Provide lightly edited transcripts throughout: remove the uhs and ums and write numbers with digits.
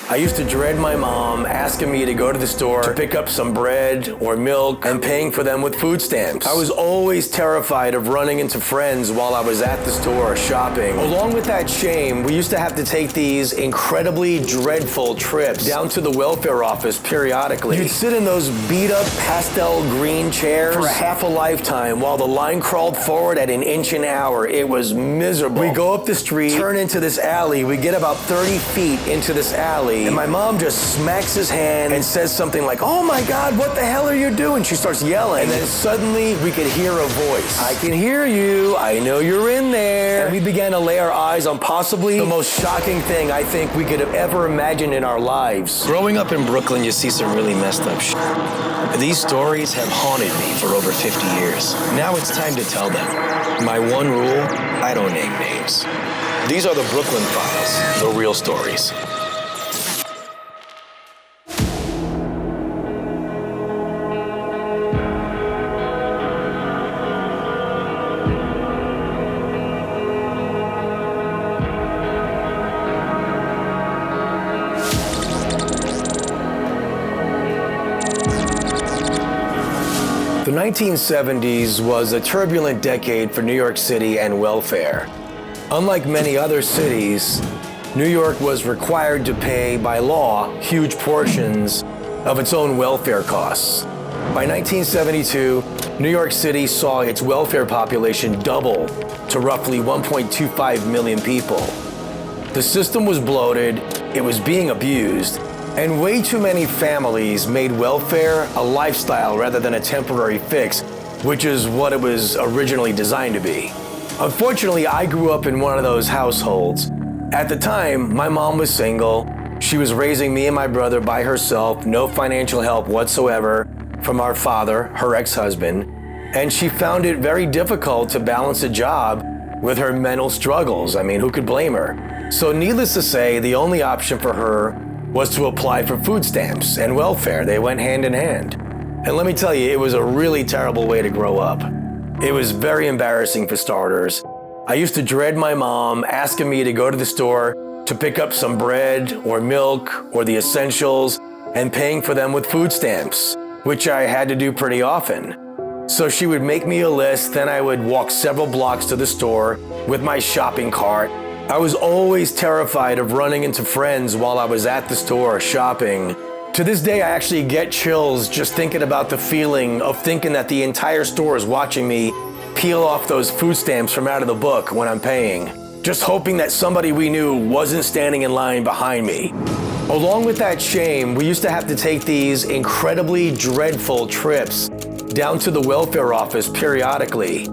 I used to dread my mom asking me to go to the store to pick up some bread or milk and paying for them with food stamps. I was always terrified of running into friends while I was at the store shopping. Along with that shame, we used to have to take these incredibly dreadful trips down to the welfare office periodically. You'd sit in those beat-up pastel green chairs for a half a lifetime while the line crawled forward at an inch an hour. It was miserable. We go up the street, turn into this alley. We get about 30 feet into this alley, and my mom just smacks his hand and says something like, "Oh my God, what the hell are you doing?" She starts yelling, and then suddenly we could hear a voice. "I can hear you. I know you're in there." And we began to lay our eyes on possibly the most shocking thing I think we could have ever imagined in our lives. Growing up in Brooklyn, you see some really messed up shit. These stories have haunted me for over 50 years. Now it's time to tell them. My one rule, I don't name names. These are the Brooklyn Files, the real stories. The 1970s was a turbulent decade for New York City and welfare. Unlike many other cities, New York was required to pay by law huge portions of its own welfare costs. By 1972, New York City saw its welfare population double to roughly 1.25 million people. The system was bloated, it was being abused, and way too many families made welfare a lifestyle rather than a temporary fix, which is what it was originally designed to be. Unfortunately, I grew up in one of those households. At the time, my mom was single. She was raising me and my brother by herself, no financial help whatsoever from our father, her ex-husband, and she found it very difficult to balance a job with her mental struggles. I mean, who could blame her? So needless to say, the only option for her was to apply for food stamps and welfare. They went hand in hand. And let me tell you, it was a really terrible way to grow up. It was very embarrassing for starters. I used to dread my mom asking me to go to the store to pick up some bread or milk or the essentials and paying for them with food stamps, which I had to do pretty often. So she would make me a list, then I would walk several blocks to the store with my shopping cart. I was always terrified of running into friends while I was at the store shopping. To this day, I actually get chills just thinking about the feeling of thinking that the entire store is watching me peel off those food stamps from out of the book when I'm paying, just hoping that somebody we knew wasn't standing in line behind me. Along with that shame, we used to have to take these incredibly dreadful trips down to the welfare office periodically.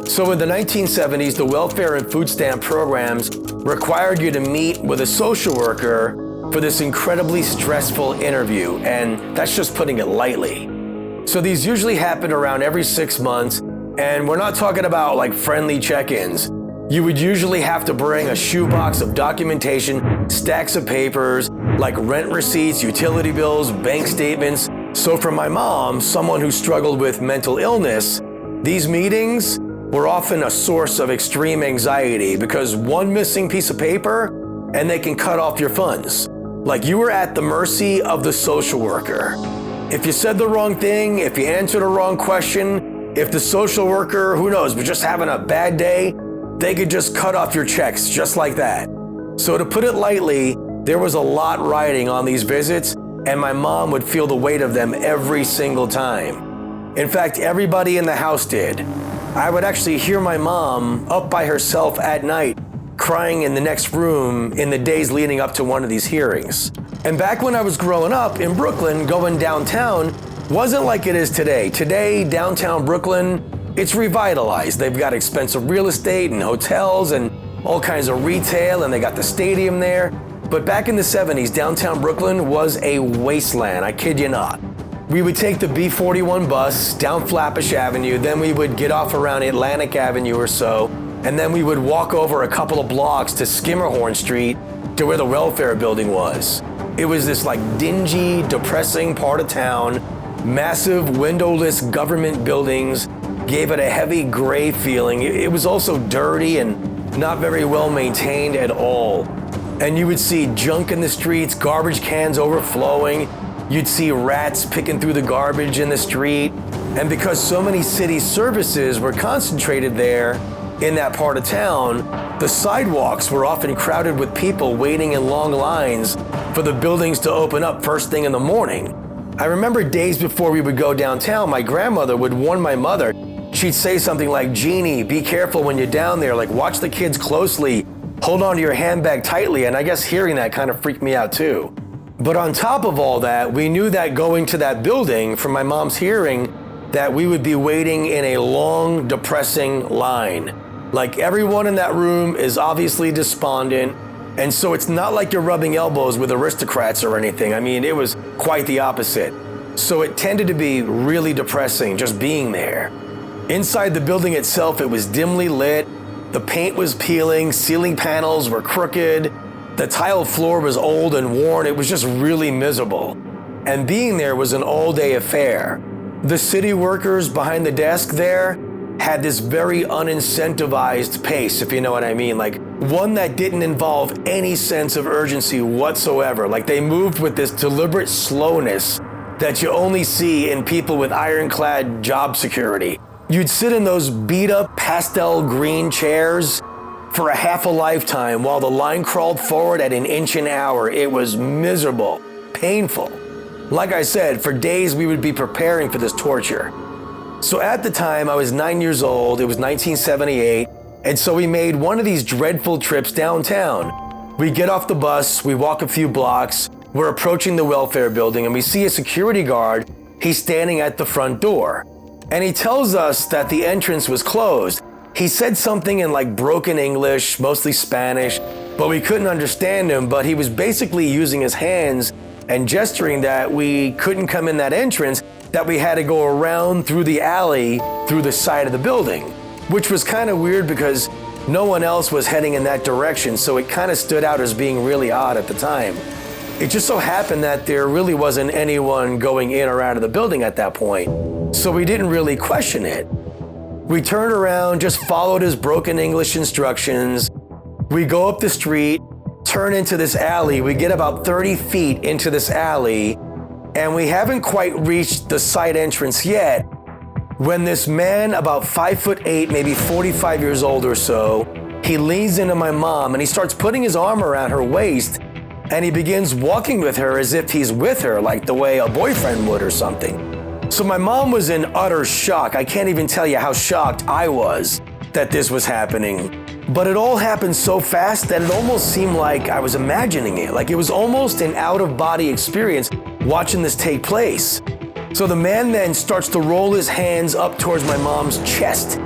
So in the 1970s, the welfare and food stamp programs required you to meet with a social worker for this incredibly stressful interview, and that's just putting it lightly. So these usually happen around every 6 months, and we're not talking about like friendly check-ins. You would usually have to bring a shoebox of documentation, stacks of papers, like rent receipts, utility bills, bank statements. So for my mom, someone who struggled with mental illness, these meetings were often a source of extreme anxiety because one missing piece of paper and they can cut off your funds. Like you were at the mercy of the social worker. If you said the wrong thing, if you answered a wrong question, if the social worker, who knows, was just having a bad day, they could just cut off your checks just like that. So to put it lightly, there was a lot riding on these visits, and my mom would feel the weight of them every single time. In fact, everybody in the house did. I would actually hear my mom up by herself at night, crying in the next room in the days leading up to one of these hearings. And back when I was growing up in Brooklyn, going downtown wasn't like it is today. Today, downtown Brooklyn, it's revitalized. They've got expensive real estate and hotels and all kinds of retail, and they got the stadium there. But back in the 70s, downtown Brooklyn was a wasteland, I kid you not. We would take the B41 bus down Flatbush Avenue, then we would get off around Atlantic Avenue or so, and then we would walk over a couple of blocks to Skimmerhorn Street to where the welfare building was. It was this like dingy, depressing part of town. Massive windowless government buildings gave it a heavy gray feeling. It was also dirty and not very well maintained at all. and you would see junk in the streets, garbage cans overflowing. You'd see rats picking through the garbage in the street. And because so many city services were concentrated there in that part of town, the sidewalks were often crowded with people waiting in long lines for the buildings to open up first thing in the morning. I remember days before we would go downtown, my grandmother would warn my mother. She'd say something like, "Jeannie, be careful when you're down there, like watch the kids closely, hold on to your handbag tightly," and I guess hearing that kind of freaked me out too. But on top of all that, we knew that going to that building, from my mom's hearing, that we would be waiting in a long, depressing line. Like everyone in that room is obviously despondent, and so it's not like you're rubbing elbows with aristocrats or anything. I mean, it was quite the opposite. So it tended to be really depressing just being there. Inside the building itself, it was dimly lit, the paint was peeling, ceiling panels were crooked, the tile floor was old and worn. It was just really miserable. And being there was an all-day affair. The city workers behind the desk there had this very unincentivized pace, if you know what I mean, like one that didn't involve any sense of urgency whatsoever. Like they moved with this deliberate slowness that you only see in people with ironclad job security. You'd sit in those beat up pastel green chairs for a half a lifetime while the line crawled forward at an inch an hour. It was miserable, painful. Like I said, for days we would be preparing for this torture. So at the time, I was 9 years old, it was 1978, and so we made one of these dreadful trips downtown. We get off the bus, we walk a few blocks, we're approaching the welfare building, and we see a security guard. He's standing at the front door, and he tells us that the entrance was closed. He said something in like broken English, mostly Spanish, but we couldn't understand him, but he was basically using his hands and gesturing that we couldn't come in that entrance, that we had to go around through the alley, through the side of the building, which was kind of weird because no one else was heading in that direction, so it kind of stood out as being really odd at the time. It just so happened that there really wasn't anyone going in or out of the building at that point, so we didn't really question it. We turned around, just followed his broken English instructions. We go up the street, turn into this alley. We get about 30 feet into this alley, and we haven't quite reached the side entrance yet when this man, about 5'8", maybe 45 years old or so, he leans into my mom and he starts putting his arm around her waist, and he begins walking with her as if he's with her, like the way a boyfriend would or something. So my mom was in utter shock. I can't even tell you how shocked I was that this was happening. But it all happened so fast that it almost seemed like I was imagining it. Like it was almost an out-of-body experience watching this take place. So the man then starts to roll his hands up towards my mom's chest,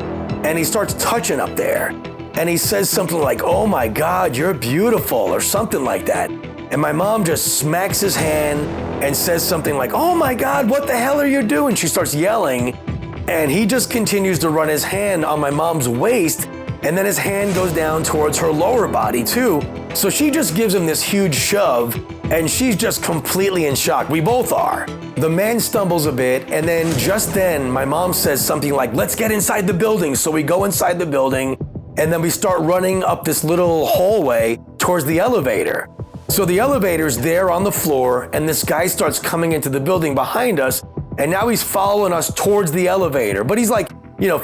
and he starts touching up there. And he says something like, "Oh my God, you're beautiful," or something like that. And my mom just smacks his hand and says something like, "Oh my God, what the hell are you doing?" She starts yelling, and he just continues to run his hand on my mom's waist, and then his hand goes down towards her lower body too. So she just gives him this huge shove, and she's just completely in shock. We both are. The man stumbles a bit, and then just then my mom says something like, "Let's get inside the building." So we go inside the building, and then we start running up this little hallway towards the elevator. So the elevator's there on the floor, and this guy starts coming into the building behind us, and now he's following us towards the elevator, but he's like,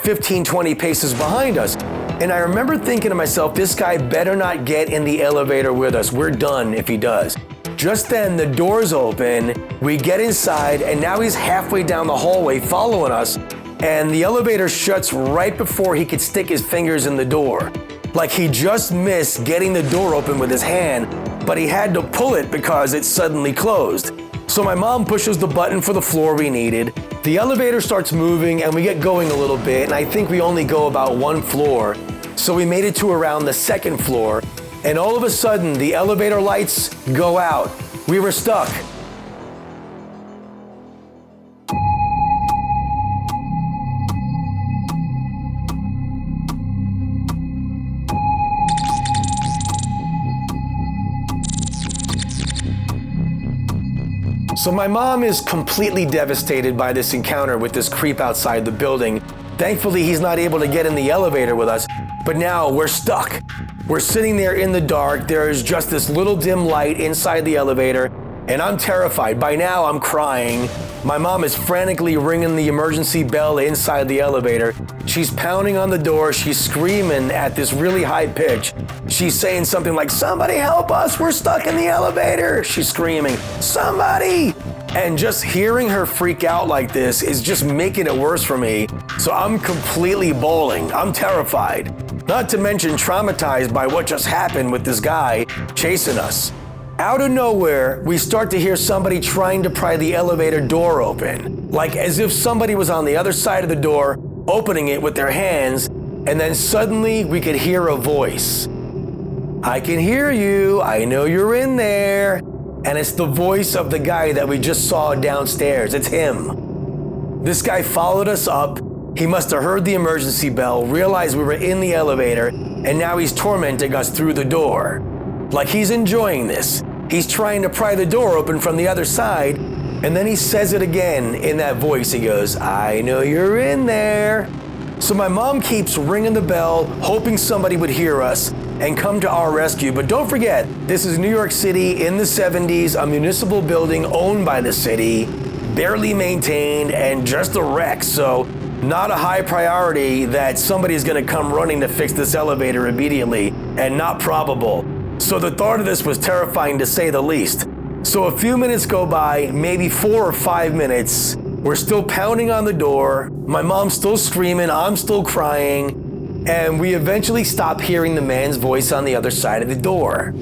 15, 20 paces behind us. And I remember thinking to myself, this guy better not get in the elevator with us. We're done if he does. Just then, the doors open, we get inside, and now he's halfway down the hallway following us, and the elevator shuts right before he could stick his fingers in the door. Like he just missed getting the door open with his hand, but he had to pull it because it suddenly closed. So my mom pushes the button for the floor we needed. The elevator starts moving and we get going a little bit, and I think we only go about one floor. So we made it to around the second floor, and all of a sudden the elevator lights go out. We were stuck. So my mom is completely devastated by this encounter with this creep outside the building. Thankfully, he's not able to get in the elevator with us, But now we're stuck. We're sitting there in the dark. There is just this little dim light inside the elevator, and I'm terrified. By now, I'm crying. My mom is frantically ringing the emergency bell inside the elevator. She's pounding on the door. She's screaming at this really high pitch. She's saying something like, "Somebody help us, we're stuck in the elevator." She's screaming, "Somebody!" And just hearing her freak out like this is just making it worse for me. So I'm completely bawling. I'm terrified. Not to mention traumatized by what just happened with this guy chasing us. Out of nowhere, we start to hear somebody trying to pry the elevator door open, like as if somebody was on the other side of the door, opening it with their hands, and then suddenly we could hear a voice. "I can hear you, I know you're in there." And it's the voice of the guy that we just saw downstairs. It's him. This guy followed us up. He must have heard the emergency bell, realized we were in the elevator, and now he's tormenting us through the door. Like he's enjoying this. He's trying to pry the door open from the other side, and then he says it again in that voice. He goes, "I know you're in there." So my mom keeps ringing the bell, hoping somebody would hear us and come to our rescue. But don't forget, this is New York City in the 70s, a municipal building owned by the city, barely maintained, and just a wreck. So not a high priority that somebody's gonna come running to fix this elevator immediately, and not probable. So the thought of this was terrifying to say the least. So a few minutes go by, maybe 4 or 5 minutes. We're still pounding on the door. My mom's still screaming, I'm still crying. And we eventually stop hearing the man's voice on the other side of the door.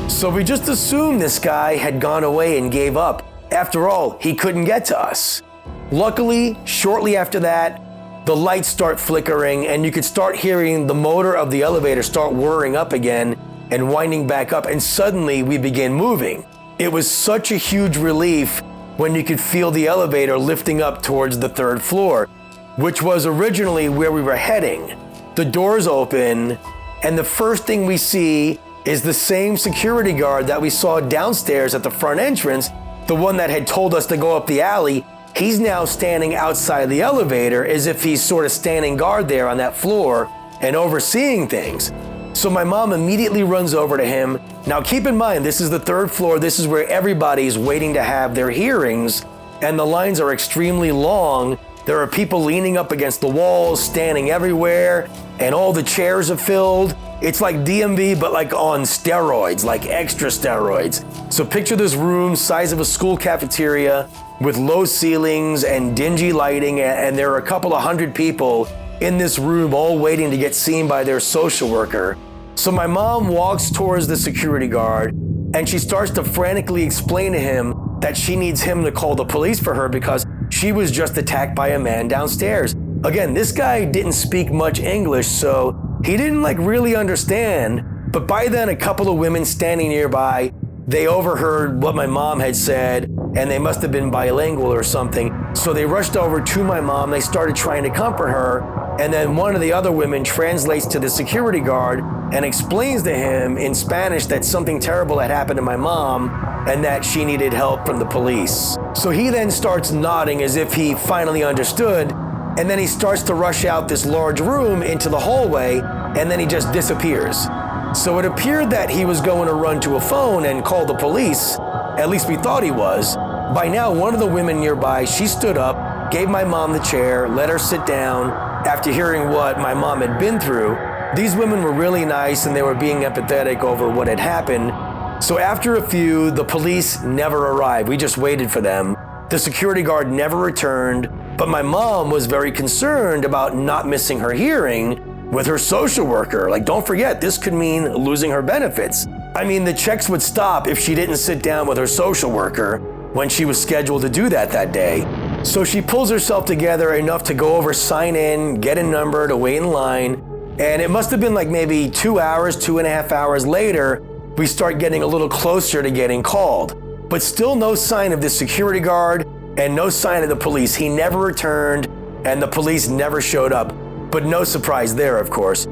So we just assumed this guy had gone away and gave up. After all, he couldn't get to us. Luckily, shortly after that, the lights start flickering and you could start hearing the motor of the elevator start whirring up again and winding back up, and suddenly we begin moving. It was such a huge relief when you could feel the elevator lifting up towards the 3rd floor, which was originally where we were heading. The doors open, and the first thing we see is the same security guard that we saw downstairs at the front entrance, the one that had told us to go up the alley. He's now standing outside the elevator as if he's sort of standing guard there on that floor and overseeing things. So my mom immediately runs over to him. Now keep in mind, this is the 3rd floor. This is where everybody's waiting to have their hearings, and the lines are extremely long. There are people leaning up against the walls, standing everywhere, and all the chairs are filled. It's like DMV, but like on steroids, like extra steroids. So picture this room, size of a school cafeteria, with low ceilings and dingy lighting, and there are a couple of hundred people in this room all waiting to get seen by their social worker. So my mom walks towards the security guard and she starts to frantically explain to him that she needs him to call the police for her because she was just attacked by a man downstairs. Again, this guy didn't speak much English, so he didn't really understand. But by then, a couple of women standing nearby, they overheard what my mom had said, and they must have been bilingual or something. So they rushed over to my mom. They started trying to comfort her. And then one of the other women translates to the security guard and explains to him in Spanish that something terrible had happened to my mom and that she needed help from the police. So he then starts nodding as if he finally understood. And then he starts to rush out this large room into the hallway, and then he just disappears. So it appeared that he was going to run to a phone and call the police. At least we thought he was. By now, one of the women nearby, she stood up, gave my mom the chair, let her sit down. After hearing what my mom had been through, these women were really nice and they were being empathetic over what had happened. So after a few, the police never arrived. We just waited for them. The security guard never returned, but my mom was very concerned about not missing her hearing with her social worker. Don't forget, this could mean losing her benefits. I mean, the checks would stop if she didn't sit down with her social worker when she was scheduled to do that day. So she pulls herself together enough to go over, sign in, get a number to wait in line. And it must have been maybe 2 hours, 2.5 hours later, we start getting a little closer to getting called. But still no sign of the security guard and no sign of the police. He never returned and the police never showed up. But no surprise there, of course.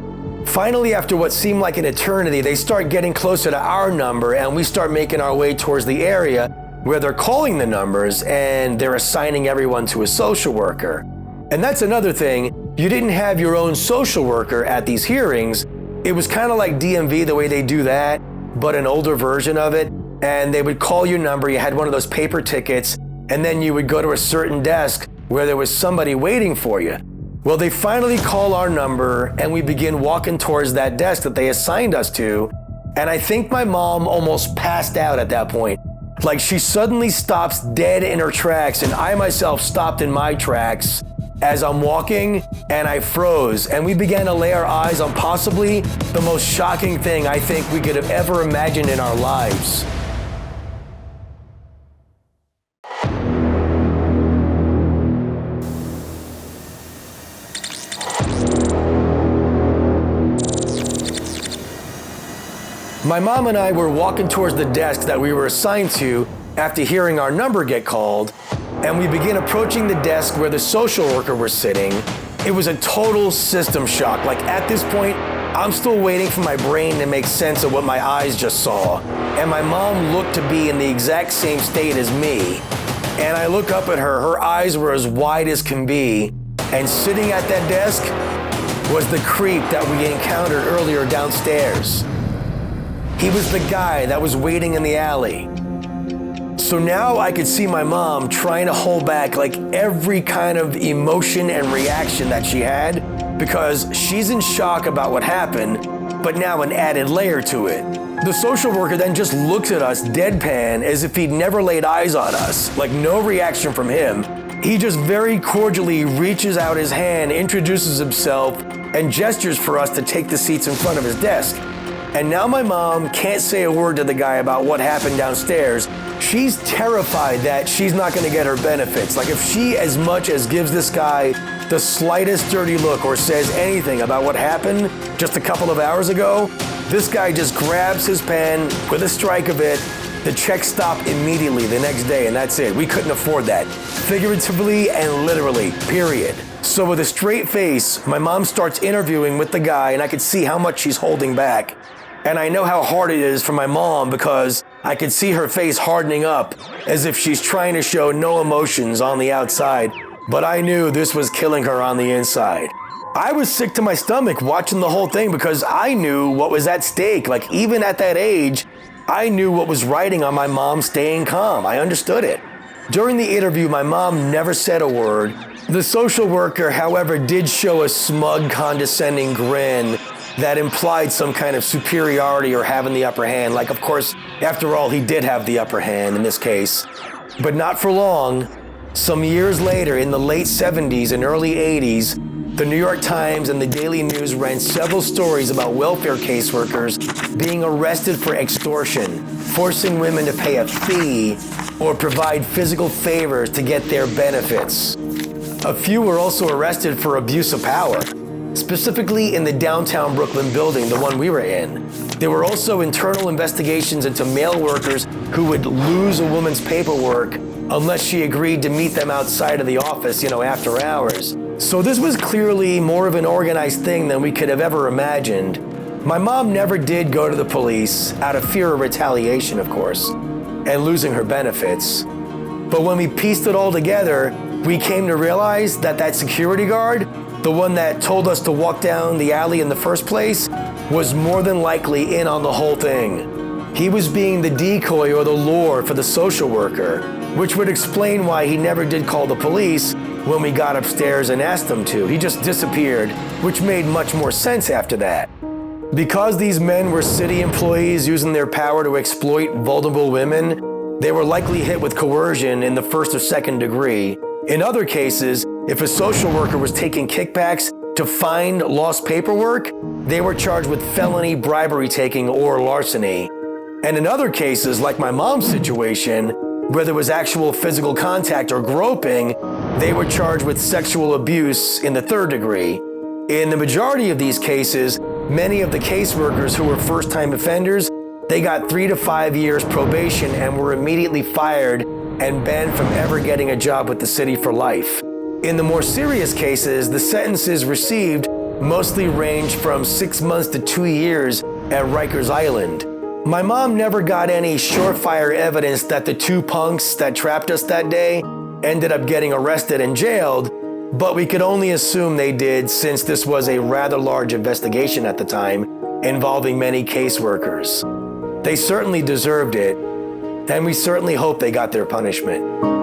Finally, after what seemed like an eternity, they start getting closer to our number and we start making our way towards the area where they're calling the numbers and they're assigning everyone to a social worker. And that's another thing. you didn't have your own social worker at these hearings. It was kind of like DMV, the way they do that, but an older version of it. And they would call your number, you had one of those paper tickets, and then you would go to a certain desk where there was somebody waiting for you. Well, they finally call our number and we begin walking towards that desk that they assigned us to. And I think my mom almost passed out at that point. Like she suddenly stops dead in her tracks, and I myself stopped in my tracks as I'm walking, and I froze. And we began to lay our eyes on possibly the most shocking thing I think we could have ever imagined in our lives. My mom and I were walking towards the desk that we were assigned to after hearing our number get called, and we began approaching the desk where the social worker was sitting. It was a total system shock. Like at this point, I'm still waiting for my brain to make sense of what my eyes just saw. And my mom looked to be in the exact same state as me. And I look up at her, her eyes were as wide as can be. And sitting at that desk was the creep that we encountered earlier downstairs. He was the guy that was waiting in the alley. So now I could see my mom trying to hold back like every kind of emotion and reaction that she had, because she's in shock about what happened, but now an added layer to it. The social worker then just looks at us deadpan as if he'd never laid eyes on us, like no reaction from him. He just very cordially reaches out his hand, introduces himself, and gestures for us to take the seats in front of his desk. And now my mom can't say a word to the guy about what happened downstairs. She's terrified that she's not gonna get her benefits. Like if she as much as gives this guy the slightest dirty look or says anything about what happened just a couple of hours ago, this guy just grabs his pen with a strike of it. The checks stop immediately the next day, and that's it. We couldn't afford that. Figuratively and literally, period. So with a straight face, my mom starts interviewing with the guy, and I could see how much she's holding back. And I know how hard it is for my mom because I could see her face hardening up as if she's trying to show no emotions on the outside. But I knew this was killing her on the inside. I was sick to my stomach watching the whole thing because I knew what was at stake. Like even at that age, I knew what was riding on my mom staying calm. I understood it. During the interview, my mom never said a word. The social worker, however, did show a smug, condescending grin that implied some kind of superiority or having the upper hand. Like, of course, after all, he did have the upper hand in this case. But not for long. Some years later, in the late 70s and early 80s, the New York Times and the Daily News ran several stories about welfare caseworkers being arrested for extortion, forcing women to pay a fee or provide physical favors to get their benefits. A few were also arrested for abuse of power, specifically in the downtown Brooklyn building, the one we were in. There were also internal investigations into male workers who would lose a woman's paperwork unless she agreed to meet them outside of the office, after hours. So this was clearly more of an organized thing than we could have ever imagined. My mom never did go to the police, out of fear of retaliation, of course, and losing her benefits. But when we pieced it all together, we came to realize that that security guard, the one that told us to walk down the alley in the first place, was more than likely in on the whole thing. He was being the decoy or the lure for the social worker, which would explain why he never did call the police when we got upstairs and asked him to. He just disappeared, which made much more sense after that. Because these men were city employees using their power to exploit vulnerable women, they were likely hit with coercion in the first or second degree. In other cases, if a social worker was taking kickbacks to find lost paperwork, they were charged with felony bribery taking or larceny. And in other cases, like my mom's situation, where there was actual physical contact or groping, they were charged with sexual abuse in the third degree. In the majority of these cases, many of the caseworkers who were first-time offenders, they got 3 to 5 years probation and were immediately fired and banned from ever getting a job with the city for life. In the more serious cases, the sentences received mostly ranged from 6 months to 2 years at Rikers Island. My mom never got any surefire evidence that the two punks that trapped us that day ended up getting arrested and jailed, but we could only assume they did since this was a rather large investigation at the time involving many caseworkers. They certainly deserved it, and we certainly hope they got their punishment.